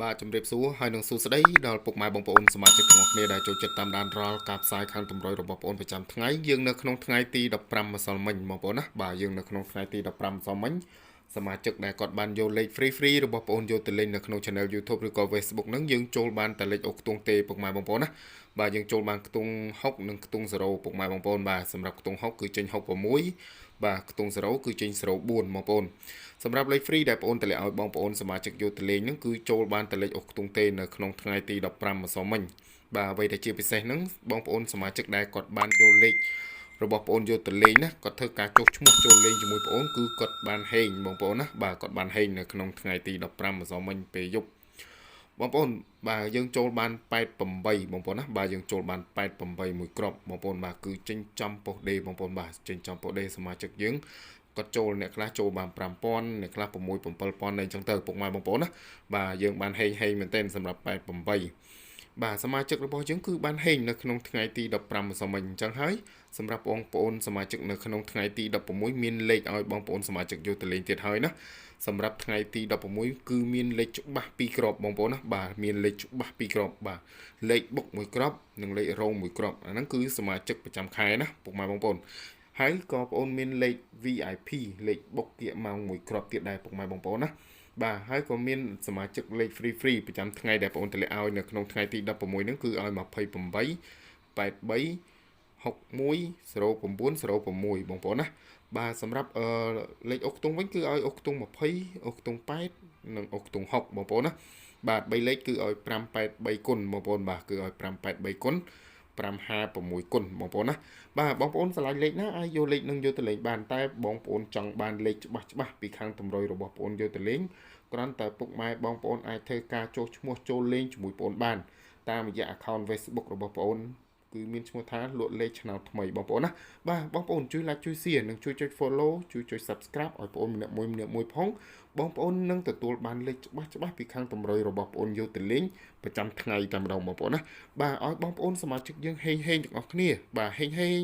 បាទជំរាបសួរហើយនឹងសួស្តីដល់ពុកម៉ែបងប្អូនសមាជិកទាំងអស់គ្នាដែលចូលចិត្តតាមដានរាល់ការផ្សាយខាងតម្រុយរបស់បងប្អូនប្រចាំថ្ងៃយើងនៅក្នុងថ្ងៃទី15ម្សិលមិញបងប្អូនណាបាទយើងនៅក្នុងថ្ងៃទី15ម្សិលមិញសមាជិកដែលគាត់បានយកលេខ free របស់បងប្អូនយកទៅលេងនៅក្នុង channel YouTube ឬក៏ Facebook ហ្នឹងយើងចូលបានតែលេខអុកខ្ទង់ទេពុកម៉ែបងប្អូនណាបាទយើងចូលបានខ្ទង់6និងខ្ទង់0ពុកម៉ែបងប្អូនបាទសម្រាប់ខ្ទង់6គឺចេញ66បាទខ្ទង់0គឺចេញ04បងប្អូនសម្រាប់លេខ free ដែលបងប្អូនតម្លាក់ឲ្យបងប្អូនសមាជិកយកទៅលេងហ្នឹងគឺចូលបានតែលេខអុកខ្ទង់ទេនៅក្នុងថ្ងៃទី15ម្សិលមិញបាទអ្វីដែលជាពិសេសហ្នឹងបងប្អូនសមាជិកដែលគាត់បានយកលេខរបស់បងប្អូនយកទៅលេងណាគាត់ធ្វើការចុះឈ្មោះចូលលេងជាមួយបងប្អូនគឺគាត់បានហេងបងប្អូនណាបាទគាត់បានហេងនៅក្នុងថ្ងៃទី15ម្សិលមិញពេលយប់បងប្អូនបាទយើងចូលបាន88បងប្អូនណាបាទយើងចូលបាន88មួយគ្រាប់បងប្អូនបាទគឺចេញចំប៉ុសដេបងប្អូនបាទចេញចំប៉ុសដេសមាជិកយើងគាត់ចូលអ្នកខ្លះចូលបាន5000អ្នកខ្លះ6 7000អីចឹងទៅពុកម៉ែបងប្អូនណាបាទយើងបានហេងមែនទែនសម្រាប់88បាទសមាជិករបស់យើងគឺបានហេងនៅក្នុងថ្ងៃទី15ម្សិលមិញអញ្ចឹងហើយសម្រាប់បងប្អូនសមាជិកនៅក្នុងថ្ងៃទី16មានលេខឲ្យបងប្អូនសមាជិកយកទៅលេងទៀតហើយណាសម្រាប់ថ្ងៃទី16គឺមានលេខច្បាស់2គ្រាប់បងប្អូនណាបាទមានលេខច្បាស់2គ្រាប់បាទលេខបុក1គ្រាប់និងលេខរង1គ្រាប់អាហ្នឹងគឺសមាជិកប្រចាំខែណាពុកម៉ែបងប្អូនហើយក៏បងប្អូនមានលេខ VIP លេខបុកគៀកម៉ោង1គ្រាប់ទៀតដែរពុកម៉ែបងប្អូនណាបាទហើយក៏មានសមាជិកលេខ free ប្រចាំថ្ងៃដែលបងប្អូនតម្លាក់ឲ្យនៅក្នុងថ្ងៃទី16ហ្នឹងគឺឲ្យ28 83 610906បងប្អូនណាបាទសម្រាប់លេខអុកខ្ទង់វិញគឺឲ្យអុកខ្ទង់20អុកខ្ទង់8និងអុកខ្ទង់6បងប្អូនណាបាទ3លេខគឺឲ្យ583គុណបងប្អូនបាទគឺឲ្យ583គុណ556គុណបងប្អូនណាបាទបងប្អូនឆ្លាញ់លេខណាអាចយកលេខនឹងយកទៅលេងបានតែបងប្អូនចង់បានលេខច្បាស់ពីខាងតម្រុយរបស់បងប្អូនយកទៅលេងគ្រាន់តែពុកម៉ែបងប្អូនអាចធ្វើការចុះឈ្មោះចូលលេងជាមួយបងប្អូនបានតាមរយៈ account Facebook របស់បងប្អូនគឺមានឈ្មោះថាលក់លេខឆ្នោតថ្មីបងប្អូនណាបាទបងប្អូនជួយ like ជួយ share និងជួយចុច follow ជួយចុច subscribe ឲ្យបងប្អូនម្នាក់មួយផងបងប្អូននឹងទទួលបានលេខច្បាស់ពីខាងតម្រុយរបស់បងប្អូនយកទៅលេងប្រចាំថ្ងៃតែម្ដងបងប្អូនណាបាទឲ្យបងប្អូនសមាជិកយើងហេងទាំងអស់គ្នាបាទហេង